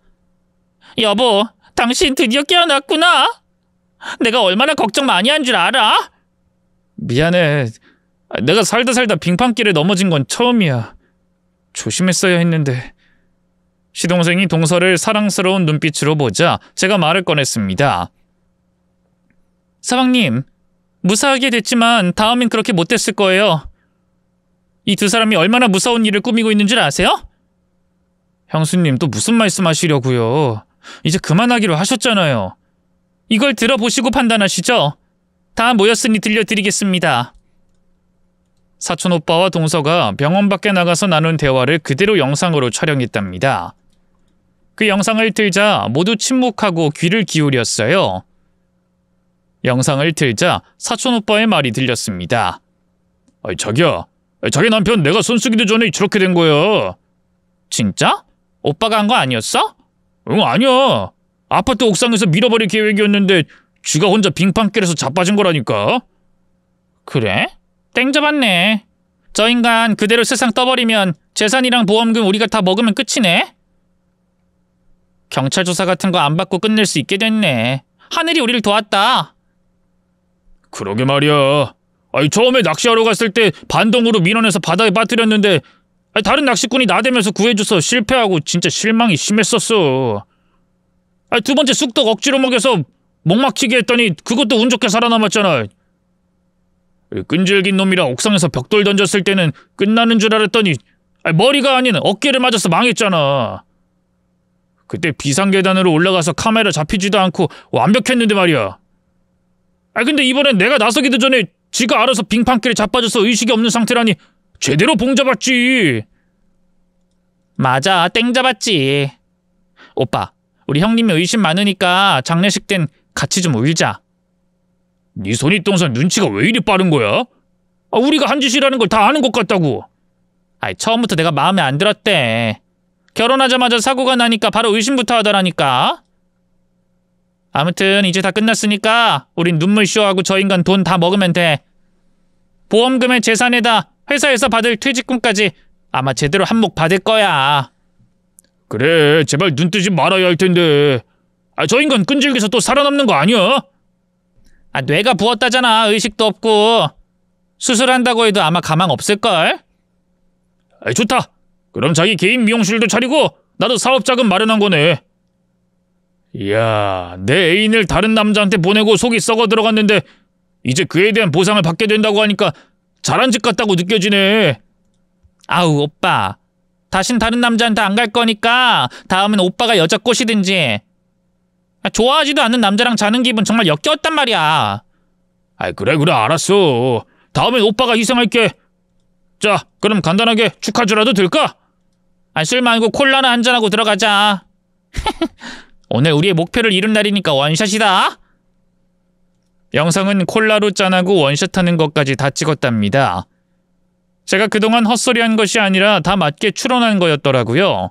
여보, 당신 드디어 깨어났구나. 내가 얼마나 걱정 많이 한 줄 알아? 미안해. 내가 살다 빙판길에 넘어진 건 처음이야. 조심했어야 했는데. 시동생이 동서를 사랑스러운 눈빛으로 보자 제가 말을 꺼냈습니다. 사방님, 무사하게 됐지만 다음엔 그렇게 못 됐을 거예요. 이 두 사람이 얼마나 무서운 일을 꾸미고 있는 줄 아세요? 형수님, 또 무슨 말씀하시려고요. 이제 그만하기로 하셨잖아요. 이걸 들어보시고 판단하시죠. 다 모였으니 들려드리겠습니다. 사촌오빠와 동서가 병원 밖에 나가서 나눈 대화를 그대로 영상으로 촬영했답니다. 그 영상을 틀자 모두 침묵하고 귀를 기울였어요. 영상을 틀자 사촌오빠의 말이 들렸습니다. 자기야, 자기 남편 내가 손쓰기도 전에 저렇게 된 거야. 진짜? 오빠가 한 거 아니었어? 응, 아니야. 아파트 옥상에서 밀어버릴 계획이었는데 쥐가 혼자 빙판길에서 자빠진 거라니까. 그래? 땡 잡았네. 저 인간 그대로 세상 떠버리면 재산이랑 보험금 우리가 다 먹으면 끝이네. 경찰 조사 같은 거 안 받고 끝낼 수 있게 됐네. 하늘이 우리를 도왔다. 그러게 말이야. 처음에 낚시하러 갔을 때 반동으로 민원해서 바다에 빠뜨렸는데 다른 낚시꾼이 나대면서 구해줘서 실패하고 진짜 실망이 심했었어. 두 번째 쑥떡 억지로 먹여서 목 막히게 했더니 그것도 운 좋게 살아남았잖아. 끈질긴 놈이라 옥상에서 벽돌 던졌을 때는 끝나는 줄 알았더니 머리가 아닌 어깨를 맞아서 망했잖아. 그때 비상계단으로 올라가서 카메라 잡히지도 않고 완벽했는데 말이야. 근데 이번엔 내가 나서기도 전에 지가 알아서 빙판길에 자빠져서 의식이 없는 상태라니 제대로 봉잡았지. 맞아, 땡 잡았지. 오빠, 우리 형님이 의심 많으니까 장례식 땐 같이 좀 울자. 네 손윗동산 눈치가 왜 이리 빠른 거야? 우리가 한 짓이라는 걸 다 아는 것 같다고. 처음부터 내가 마음에 안 들었대. 결혼하자마자 사고가 나니까 바로 의심부터 하더라니까. 아무튼 이제 다 끝났으니까 우린 눈물 쇼하고 저 인간 돈 다 먹으면 돼. 보험금의 재산에다 회사에서 받을 퇴직금까지 아마 제대로 한몫 받을 거야. 그래, 제발 눈 뜨지 말아야 할 텐데. 저 인간 끈질겨서 또 살아남는 거 아니야? 뇌가 부었다잖아. 의식도 없고. 수술한다고 해도 아마 가망 없을걸? 좋다. 그럼 자기 개인 미용실도 차리고 나도 사업자금 마련한 거네. 이야, 내 애인을 다른 남자한테 보내고 속이 썩어 들어갔는데 이제 그에 대한 보상을 받게 된다고 하니까 잘한 짓 같다고 느껴지네. 아우, 오빠. 다신 다른 남자한테 안 갈 거니까 다음엔 오빠가 여자 꼬시든지. 좋아하지도 않는 남자랑 자는 기분 정말 역겨웠단 말이야. 그래 알았어. 다음엔 오빠가 희생할게. 자, 그럼 간단하게 축하주라도 들까? 술 말고 콜라나 한잔하고 들어가자. 오늘 우리의 목표를 이룬 날이니까 원샷이다. 영상은 콜라로 짠하고 원샷하는 것까지 다 찍었답니다. 제가 그동안 헛소리한 것이 아니라 다 맞게 추론한 거였더라고요.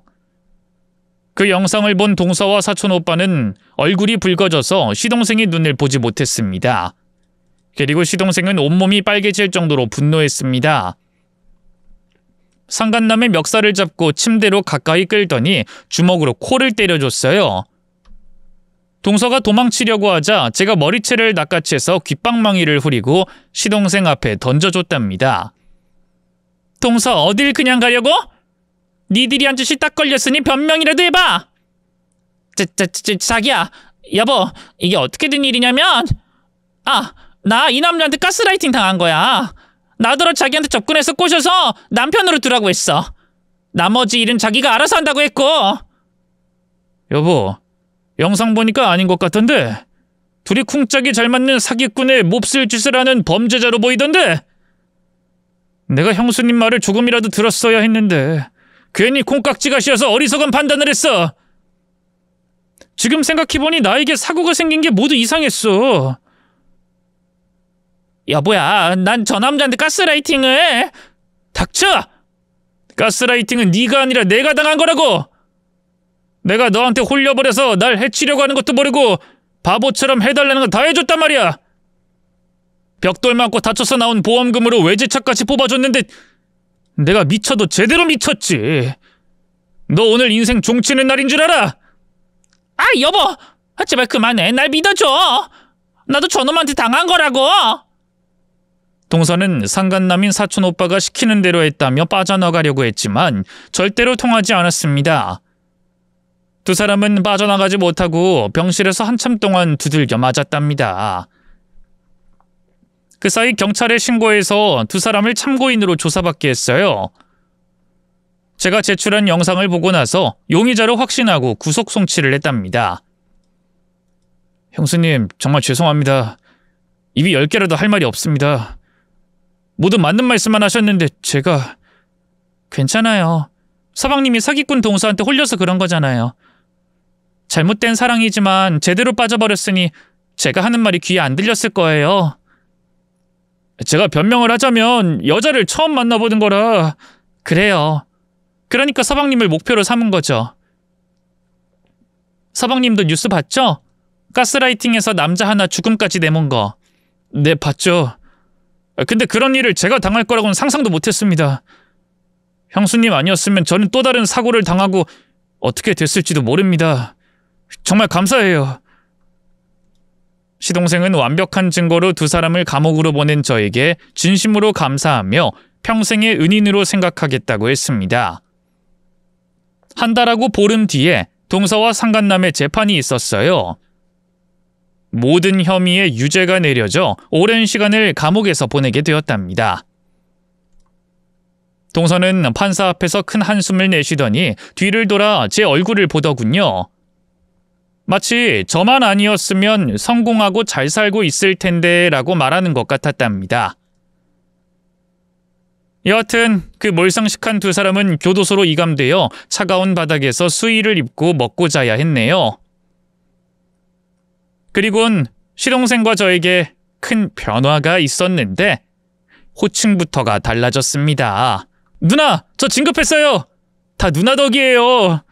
그 영상을 본 동서와 사촌 오빠는 얼굴이 붉어져서 시동생의 눈을 보지 못했습니다. 그리고 시동생은 온몸이 빨개질 정도로 분노했습니다. 상간남의 멱살을 잡고 침대로 가까이 끌더니 주먹으로 코를 때려줬어요. 동서가 도망치려고 하자 제가 머리채를 낚아채서 귓방망이를 후리고 시동생 앞에 던져줬답니다. 동서, 어딜 그냥 가려고? 니들이 한 짓이 딱 걸렸으니 변명이라도 해봐. 자기야, 여보, 이게 어떻게 된 일이냐면 나 이 남자한테 가스라이팅 당한 거야. 나더러 자기한테 접근해서 꼬셔서 남편으로 두라고 했어. 나머지 일은 자기가 알아서 한다고 했고. 여보, 영상 보니까 아닌 것 같던데. 둘이 쿵짝이 잘 맞는 사기꾼의 몹쓸 짓을 하는 범죄자로 보이던데. 내가 형수님 말을 조금이라도 들었어야 했는데 괜히 콩깍지가 씌어서 어리석은 판단을 했어. 지금 생각해보니 나에게 사고가 생긴 게 모두 이상했어. 여보야, 난 저 남자한테 가스라이팅을. 닥쳐! 가스라이팅은 네가 아니라 내가 당한 거라고. 내가 너한테 홀려버려서 날 해치려고 하는 것도 모르고 바보처럼 해달라는 거 다 해줬단 말이야. 벽돌 맞고 다쳐서 나온 보험금으로 외제차까지 뽑아줬는데 내가 미쳐도 제대로 미쳤지. 너 오늘 인생 종치는 날인 줄 알아? 여보, 제발 그만해. 날 믿어줘. 나도 저놈한테 당한 거라고. 동서는 상간남인 사촌 오빠가 시키는 대로 했다며 빠져나가려고 했지만 절대로 통하지 않았습니다. 두 사람은 빠져나가지 못하고 병실에서 한참 동안 두들겨 맞았답니다. 그 사이 경찰에 신고해서 두 사람을 참고인으로 조사받게 했어요. 제가 제출한 영상을 보고 나서 용의자로 확신하고 구속 송치를 했답니다. 형수님, 정말 죄송합니다. 입이 10개라도 할 말이 없습니다. 모두 맞는 말씀만 하셨는데 제가... 괜찮아요. 서방님이 사기꾼 동서한테 홀려서 그런 거잖아요. 잘못된 사랑이지만 제대로 빠져버렸으니 제가 하는 말이 귀에 안 들렸을 거예요. 제가 변명을 하자면 여자를 처음 만나보는 거라... 그래요. 그러니까 서방님을 목표로 삼은 거죠. 서방님도 뉴스 봤죠? 가스라이팅에서 남자 하나 죽음까지 내몬 거. 네, 봤죠. 근데 그런 일을 제가 당할 거라고는 상상도 못했습니다. 형수님 아니었으면 저는 또 다른 사고를 당하고 어떻게 됐을지도 모릅니다. 정말 감사해요. 시동생은 완벽한 증거로 두 사람을 감옥으로 보낸 저에게 진심으로 감사하며 평생의 은인으로 생각하겠다고 했습니다. 한 달하고 보름 뒤에 동서와 상간남의 재판이 있었어요. 모든 혐의의 유죄가 내려져 오랜 시간을 감옥에서 보내게 되었답니다. 동서는 판사 앞에서 큰 한숨을 내쉬더니 뒤를 돌아 제 얼굴을 보더군요. 마치 저만 아니었으면 성공하고 잘 살고 있을 텐데 라고 말하는 것 같았답니다. 여하튼 그 몰상식한 두 사람은 교도소로 이감되어 차가운 바닥에서 수의를 입고 먹고 자야 했네요. 그리곤 시동생과 저에게 큰 변화가 있었는데 호칭부터가 달라졌습니다. 누나, 저 진급했어요. 다 누나 덕이에요.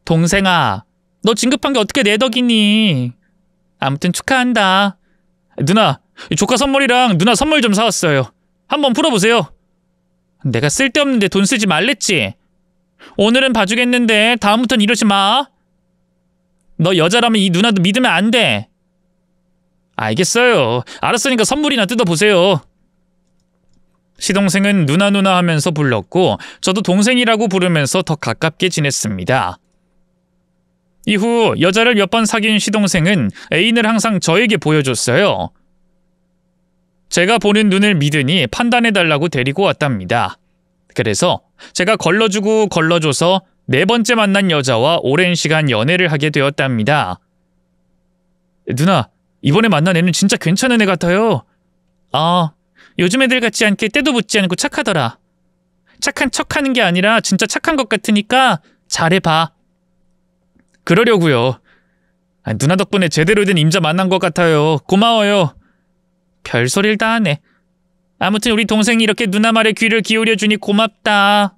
동생아, 너 진급한 게 어떻게 내 덕이니? 아무튼 축하한다. 누나, 조카 선물이랑 누나 선물 좀 사왔어요. 한번 풀어보세요. 내가 쓸데없는데 돈 쓰지 말랬지? 오늘은 봐주겠는데 다음부턴 이러지 마. 너 여자라면 이 누나도 믿으면 안 돼. 알겠어요. 알았으니까 선물이나 뜯어보세요. 시동생은 누나 하면서 불렀고 저도 동생이라고 부르면서 더 가깝게 지냈습니다. 이후 여자를 몇 번 사귄 시동생은 애인을 항상 저에게 보여줬어요. 제가 보는 눈을 믿으니 판단해달라고 데리고 왔답니다. 그래서 제가 걸러주고 걸러줘서 4번째 만난 여자와 오랜 시간 연애를 하게 되었답니다. 누나, 이번에 만난 애는 진짜 괜찮은 애 같아요. 요즘 애들 같지 않게 때도 묻지 않고 착하더라. 착한 척하는 게 아니라 진짜 착한 것 같으니까 잘해봐. 그러려고요. 누나 덕분에 제대로 된 임자 만난 것 같아요. 고마워요. 별소리를 다 하네. 아무튼 우리 동생이 이렇게 누나 말에 귀를 기울여주니 고맙다.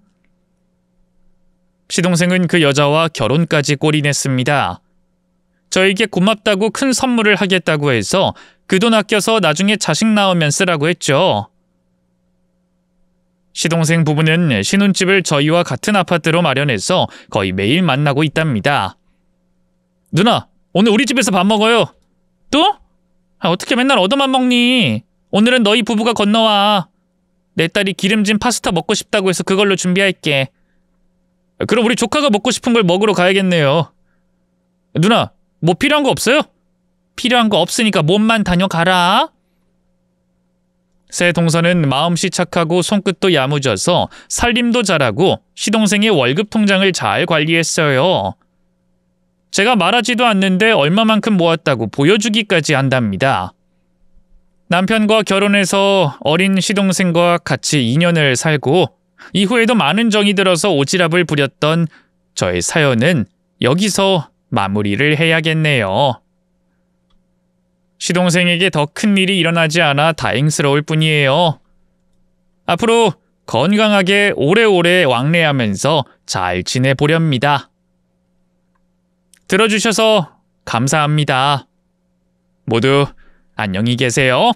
시동생은 그 여자와 결혼까지 골인했습니다. 저에게 고맙다고 큰 선물을 하겠다고 해서 그 돈 아껴서 나중에 자식 낳으면 쓰라고 했죠. 시동생 부부는 신혼집을 저희와 같은 아파트로 마련해서 거의 매일 만나고 있답니다. 누나, 오늘 우리 집에서 밥 먹어요. 또? 어떻게 맨날 얻어만 먹니? 오늘은 너희 부부가 건너와. 내 딸이 기름진 파스타 먹고 싶다고 해서 그걸로 준비할게. 그럼 우리 조카가 먹고 싶은 걸 먹으러 가야겠네요. 누나, 뭐 필요한 거 없어요? 필요한 거 없으니까 몸만 다녀가라. 새 동서는 마음씨 착하고 손끝도 야무져서 살림도 잘하고 시동생의 월급 통장을 잘 관리했어요. 제가 말하지도 않는데 얼마만큼 모았다고 보여주기까지 한답니다. 남편과 결혼해서 어린 시동생과 같이 2년을 살고 이후에도 많은 정이 들어서 오지랖을 부렸던 저의 사연은 여기서 마무리를 해야겠네요. 시동생에게 더 큰 일이 일어나지 않아 다행스러울 뿐이에요. 앞으로 건강하게 오래오래 왕래하면서 잘 지내보렵니다. 들어주셔서 감사합니다. 모두 안녕히 계세요.